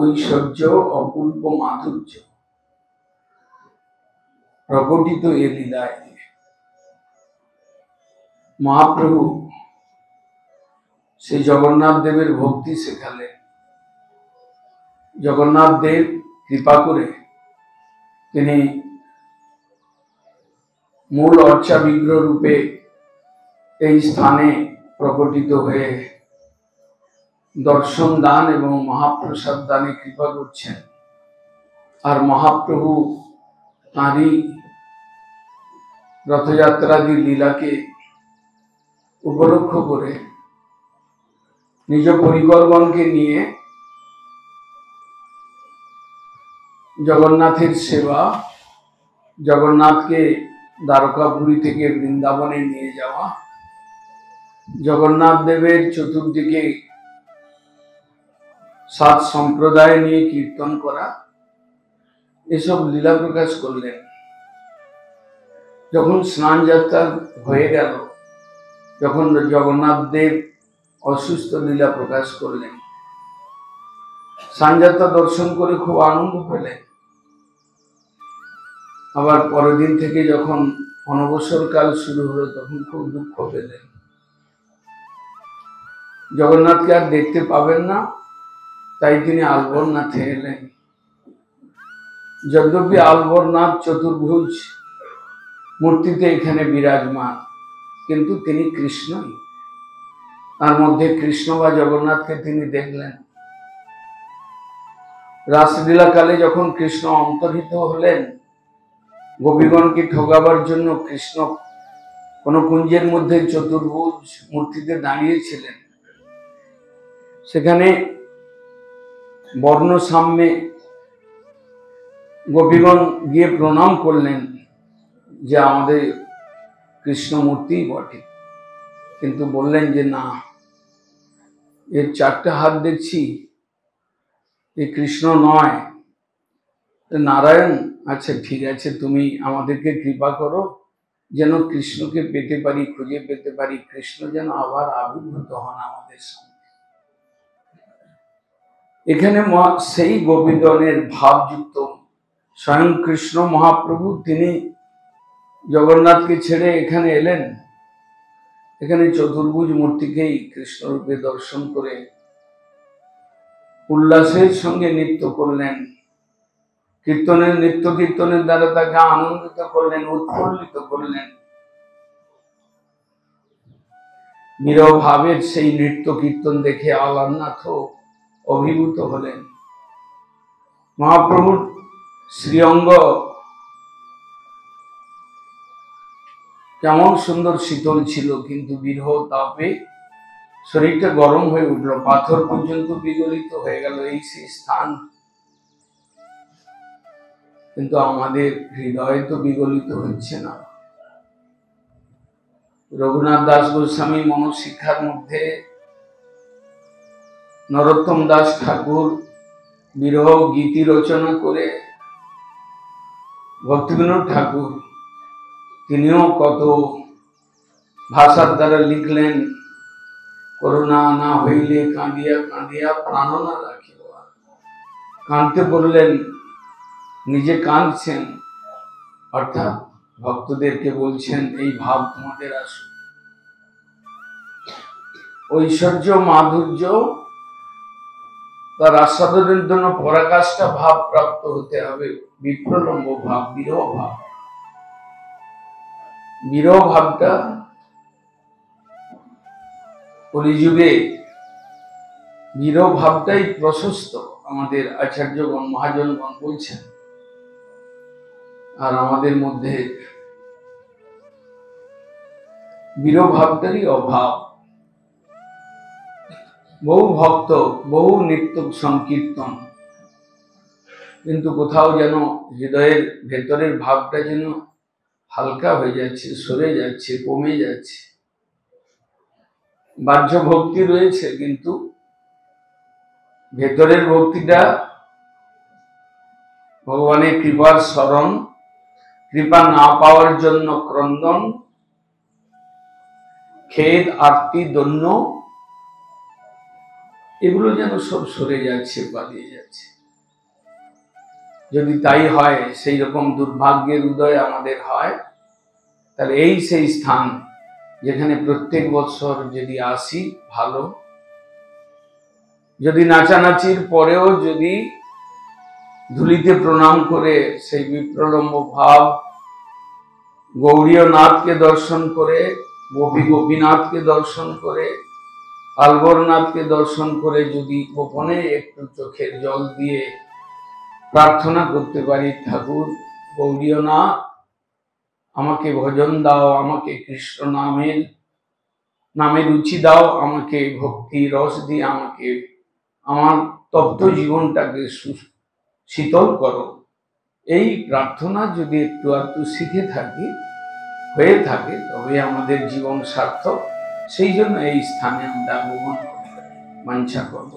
ঐশ্বর্য অপূর্ব মাধুর্য প্রকটিত এ লীলায়। মহাপ্রভু সেই জগন্নাথ দেবের ভক্তি শেখালেন। জগন্নাথ দেব কৃপা করে তিনি মূল অর্চা বিগ্রহ রূপে এই স্থানে প্রকটিত হয়ে দর্শন দান এবং মহাপ্রসাদ দানে কৃপা করছেন। আর মহাপ্রভু তাঁরই রথযাত্রাদি লীলাকে উপলক্ষ করে নিজ পরিবারগণকে নিয়ে জগন্নাথের সেবা, জগন্নাথকে দ্বারকাপুরী থেকে বৃন্দাবনে নিয়ে যাওয়া, জগন্নাথ দেবের চতুর্দিকে 7 সম্প্রদায় নিয়ে কীর্তন করা, এসব লীলা প্রকাশ করলেন। যখন স্নান যাত্রা হয়ে গেল, যখন জগন্নাথ দেব অসুস্থ লীলা প্রকাশ করলেন, স্নানযাত্রা দর্শন করে খুব আনন্দ পেলেন। আবার পরের দিন থেকে যখন অনবসর কাল শুরু হলো, তখন খুব দুঃখ পেলেন। জগন্নাথকে আর দেখতে পাবেন না, তাই তিনি আলবরনাথে এলেন। যদ্যপি আলবরনাথ চতুর্ভুজ মূর্তিতে এখানে বিরাজমান, কিন্তু তিনি কৃষ্ণই। তার মধ্যে কৃষ্ণ বা জগন্নাথকে তিনি দেখলেন। রাসলীলা কালে যখন কৃষ্ণ অন্তর্হিত হলেন, গোপীগণকে ঠকাবার জন্য কৃষ্ণ কোন কুঞ্জের মধ্যে চতুর্ভুজ মূর্তিতে দাঁড়িয়েছিলেন। সেখানে বর্ণসাম্যে গোপীগণ গিয়ে প্রণাম করলেন যে আমাদের কৃষ্ণ মূর্তিই বটে, কিন্তু বললেন যে না, এর 4টে হাত দেখছি, এ কৃষ্ণ নয়, নারায়ণ। আচ্ছা ঠিক আছে, তুমি আমাদেরকে কৃপা করো যেন কৃষ্ণকে পেতে পারি, খুঁজে পেতে পারি, কৃষ্ণ যেন আবার আবির্ভূত হন আমাদের সামনে। এখানে সেই গোপীগণের ভাবযুক্ত স্বয়ং কৃষ্ণ মহাপ্রভু তিনি জগন্নাথকে ছেড়ে এখানে এলেন। এখানে চতুর্ভুজ মূর্তিকেই কৃষ্ণ রূপে দর্শন করে উল্লাসের সঙ্গে নৃত্য করলেন। নৃত্য কীর্তনের দ্বারা তাকে আনন্দিত করলেন, উৎফুল্লিত করলেন। বিরহ ভাবের সেই নৃত্য কীর্তন দেখে আলারনাথ অভিভূত হলেন। মহাপ্রভুর শ্রীঅঙ্গ কেমন সুন্দর শীতল ছিল, কিন্তু বিরহ তাপে শরীরটা গরম হয়ে উঠল, পাথর পর্যন্ত বিগলিত হয়ে গেল এই সেই স্থান। কিন্তু আমাদের হৃদয় তো বিগলিত হচ্ছে না। রঘুনাথ দাস গোস্বামী মনশিক্ষার মধ্যে নরোত্তম দাস ঠাকুর বিরহ গীতি রচনা করে, ভক্তিবিনোদ ঠাকুর তিনিও কত ভাষার দ্বারা লিখলেন, করুণা না হইলে কাঁদিয়া কাঁদিয়া প্রাণ না রাখিব। কাঁদতে বললেন, নিজে কাঁদছেন, অর্থাৎ ভক্তদেরকে বলছেন এই ভাব তোমাদের আসুক। ঐশ্বর্য মাধুর্য তার আস্বাদনের জন্য পরাকাষ্ঠা ভাব প্রাপ্ত হতে হবে, বিপ্রলম্ব ভাব, বিরহ ভাব। বিরহ ভাবটা কলিযুগে বিরহ ভাবটাই প্রশস্ত, আমাদের আচার্যগণ মহাজনগণ বলছেন। আর আমাদের মধ্যে বিরহ ভাবটারই অভাব। বহু ভক্ত, বহু নিত্য সংকীর্তন, কিন্তু কোথাও যেন হৃদয়ের ভেতরের ভাবটা যেন হালকা হয়ে যাচ্ছে, সরে যাচ্ছে, কমে যাচ্ছে। বাহ্য ভক্তি রয়েছে, কিন্তু ভেতরের ভক্তিটা ভগবানের কৃপার স্মরণ, কৃপা না পাওয়ার জন্য ক্রন্দন, খেদ, আরতি, দন্য, এগুলো যেন সব সরে যাচ্ছে, পালিয়ে যাচ্ছে। যদি তাই হয়, সেই রকম দুর্ভাগ্যের উদয় আমাদের হয়, তাহলে এই সেই স্থান যেখানে প্রত্যেক বছর যদি আসি ভালো, যদি নাচানাচির পরেও যদি ধুলিতে প্রণাম করে সেই বিপ্রলম্ব ভাব, গৌরীয়নাথকে দর্শন করে, গোপী গোপীনাথকে দর্শন করে, আলবরনাথকে দর্শন করে যদি গোপনে একটু চোখের জল দিয়ে প্রার্থনা করতে পারি, ঠাকুর গৌরীয়নাথ আমাকে ভজন দাও, আমাকে কৃষ্ণ নামে রুচি দাও, আমাকে ভক্তি রস দিয়ে আমাকে আমার তপ্ত জীবনটাকে শীতল করো, এই প্রার্থনা যদি একটু একটু শিখে থাকি, হয়ে থাকে, তবে আমাদের জীবন সার্থক। সেই জন্য এই স্থানে আমরা আগমন করি। বাঞ্ছা করব।